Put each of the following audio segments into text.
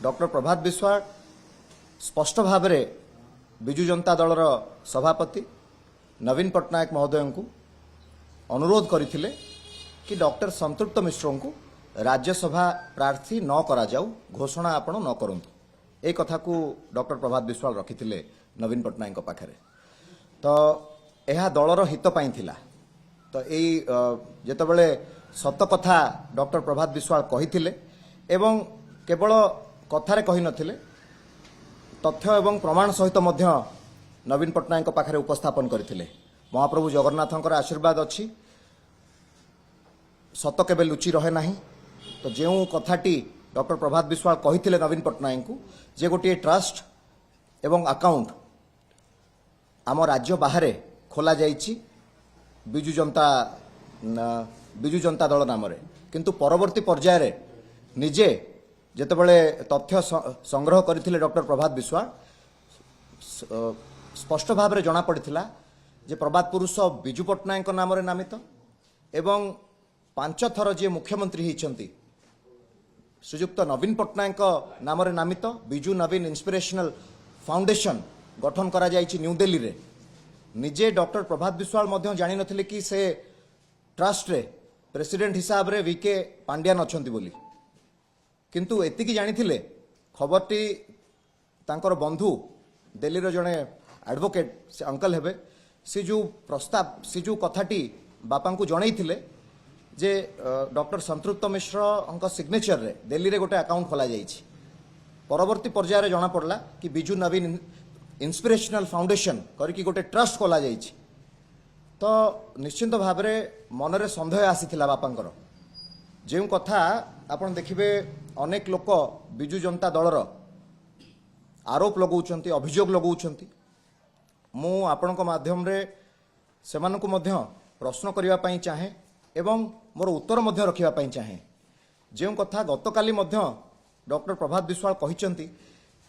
Doctor प्रभात विश्वास स्पष्ट भाव में विजु जनता दलर सभापति नवीन पट्टनायक महोदय को अनुरोध करथिले कि डॉक्टर संतृप्त मिश्र को राज्यसभा प्रार्थी न करा जाऊ, घोषणा आपण न करंतु। ए कथा को डॉक्टर प्रभात विश्वास रखिथिले नवीन पट्टनायक पाखरे। तो यह दलर हित पाई थिला। तो यही जेतबेले सत कथा डॉक्टर प्रभात विश्वास कहिथिले एवं केवल कथारे कहि नथिले, तथ्य एवं प्रमाण सहित मध्य नवीन पट्टनायक पाखरे उपस्थापन करथिले। महाप्रभु जगन्नाथंकर आशीर्वाद अच्छी, सत केबे लुचि रहे नाही। तो जो कथाटी डॉक्टर प्रभात विश्वास कहिथिले नवीन पट्टनायक को जे गोटे ट्रस्ट एवं अकाउंट आम राज्य बाहर खोला जाइछि बिजु जनता दल नाम, किंतु परवर्ती पर्यायर निजे जेतेबेले तथ्य संग्रह करथिले डॉक्टर प्रभात विश्वास स्पष्ट भाव में जना पड़िथिला जे प्रभात पुरुष बिजु पट्टनायक नाम नामित एवं 5 थर जे मुख्यमंत्री होइछंती श्रीयुक्त नवीन पट्टनायक नाम नामित बिजु नवीन इंस्पिरेशनल फाउंडेशन गठन करा जाइछि न्यू दिल्ली रे। निजे डॉक्टर प्रभात विश्वास मध्य जानि नथिले कि से ट्रस्ट रे प्रेसिडेंट हिसाब रे वीके पांड्यान अछंती बोली, किंतु एतिकी जानिथिले खबरटी तांकर बंधु दिल्ली रो जणे एडवोकेट से अंकल हेबे, से जो प्रस्ताव से जो कथाटी बापा को जनईथिले जे डॉक्टर संतृप्त मिश्र सिग्नेचर रे दिल्ली रे गोटे अकाउंट खोला जाइछि। परवर्ती पर्यायर जना पड़ला कि बिजु नवीन इंस्पिरेशनल फाउंडेशन करके गोटे ट्रस्ट खोला जाइछि। तो निश्चिंत भाव में मनरे संदेह आसीथिला बापांकर। जो कथा आपण देखिबे अनेक लोक बिजु जनता दलर आरोप लगाउछंती, अभियोग लगाउछंती। मु आपणक माध्यम रे सेमानकु मध्य प्रश्न करिवा पई चाहे एवं मोर उत्तर मध्य रखिवा पई चाहे। जो कथा गतकाली मध्य डॉक्टर प्रभात विश्वास कहिचंती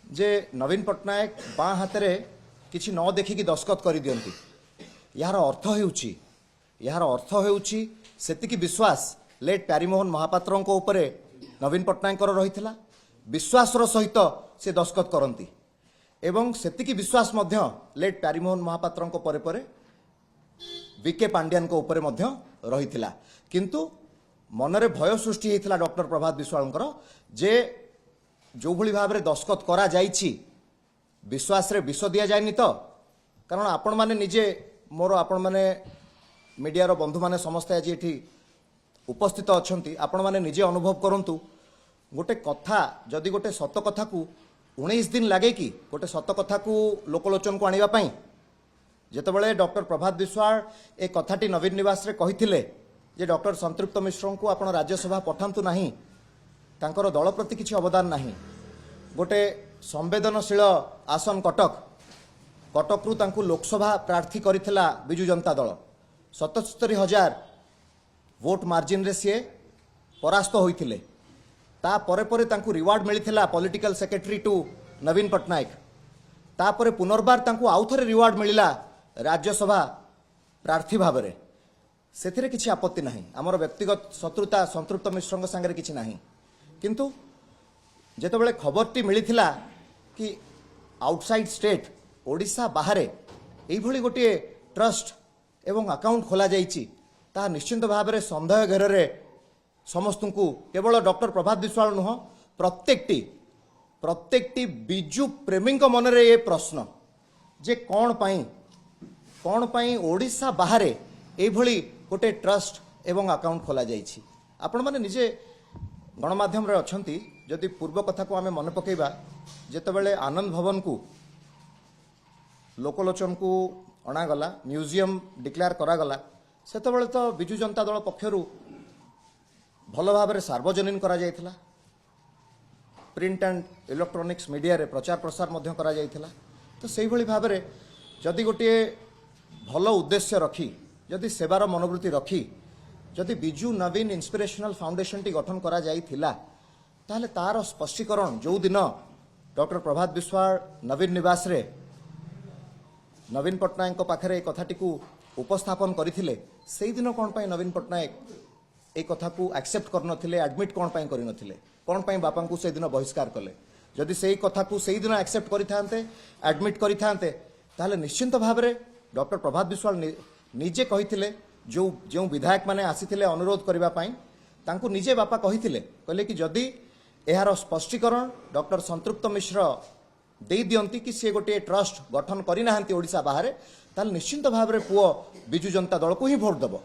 जे नवीन पट्टनायक बाँ हाथ में किसी न देखिकी दस्खत कर दियंती, यार अर्थ हेउची सेतिकी विश्वास लेट प्यारीमोहन महापात्र उपरे नवीन पट्टनायक रही विश्वासर सहित से दस्खत करती एवं सेतिकी विश्वास मध्य लेट प्यारीमोहन महापात्र परे परे वीके पांड्यान उपरे मध्य रही, किंतु मनरे भय सृष्टि होता डॉक्टर प्रभात विश्वासंकर जे जो भली भाव में दस्खत करा जाइछि विश्वास रे विष दिया जाएनि। तो कारण आपण माने निजे मोर आपण माने मीडिया रो बंधु माने समस्त आज एठी उपस्थित अछंती, आपण माने निजे अनुभव करंतु गोटे कथा जदि गोटे सत कथा को 19 दिन लगे कि गोटे सत कथा को लोकलोचन को आनिबा पई। जेतेबेले डॉक्टर प्रभात विश्वास ए कथाटी नवीन निवास रे कहिथिले जे डॉक्टर संतृप्त मिश्र को आपण राज्यसभा पठांतु नाही, तांकर दल प्रति किसी अवदान नहीं। गोटे संवेदनशील आसन कटक रु तांकु लोकसभा प्रार्थी करिथिला बिजु जनता दल 77,000 वोट मार्जिन रे सी परास्त होइथिले। ता परे परे तांकु रिवार्ड मिलिथिला पॉलिटिकल सेक्रेटरी टू नवीन पट्टनायक। ता परे पुनर्बार तांकु आउथरे रिवार्ड मिलिला राज्यसभा प्रार्थी भाव में। सेथिरे किछि आपत्ति नहीं, आमर व्यक्तिगत शत्रुता संतृप्त मिश्र संगे किछि नहीं, किंतु जेतेबेले खबरटी मिलिथिला कि आउटसाइड स्टेट ओडिशा बाहर एभली गोटे ट्रस्ट एवं अकाउंट खोला जाइछि, ता निश्चिंत भाव में संदेह घेर रे समस्त को केवल डॉक्टर प्रभात विश्वास नुह प्रत्येकटी बिजु प्रेमी मन रे ये प्रश्न जे कौन पाई ओडिशा बाहर एभली गोटे ट्रस्ट एवं अकाउंट खोला जाइछि। आपण माने निजे गणमाध्यम रे अछंती, जदि पूर्व कथा को आमे मन पकेबा जेतेबेले आनंद भवन को लोकलोचन को अणागला म्यूजियम डिक्लेयर करागला, सेतेबेले तो बिजु जनता दल पक्षरु भल भाव में सार्वजनीन करा जायथिला, प्रिंट एंड इलेक्ट्रोनिक्स मीडिया रे प्रचार प्रसार मध्य करा जायथिला। तो सेही भली भाव में जदि गोटे भल उद्देश्य रखी, जदि सेवार मनोवृत्ति रखी, जदि बिजु नवीन इंस्पिरेशनल फाउंडेशन टी गठन करा जाइथिला, ताहले तार स्पष्टीकरण जो दिन डॉक्टर प्रभात विश्वास नवीन निवास रे नवीन पट्टनायक पाखरे ए कथाटी को उपस्थापन करथिले, सेही दिन कोन पई नवीन पट्टनायक ए कथा को एक्सेप्ट कर नथिले, एडमिट कोन पई करि नथिले, कोन पई बापा को से दिन बहिष्कार कले। जदि से कथा को से दिन एक्सेप्ट करते एडमिट करते ताहले निश्चिंत भाव में डॉक्टर प्रभात विश्वाल निजे कही जो जो विधायक मैंने आसीथिले अनुरोध करने तांको निजे बापा कही कहले कि जदि यार स्पष्टीकरण डॉक्टर संतृप्त मिश्र दे दियंती कि सी गोटे ट्रस्ट गठन करना ओडिशा बाहर ताल निश्चिंत भाव में पुओ विजु जनता दल को ही भोट देव।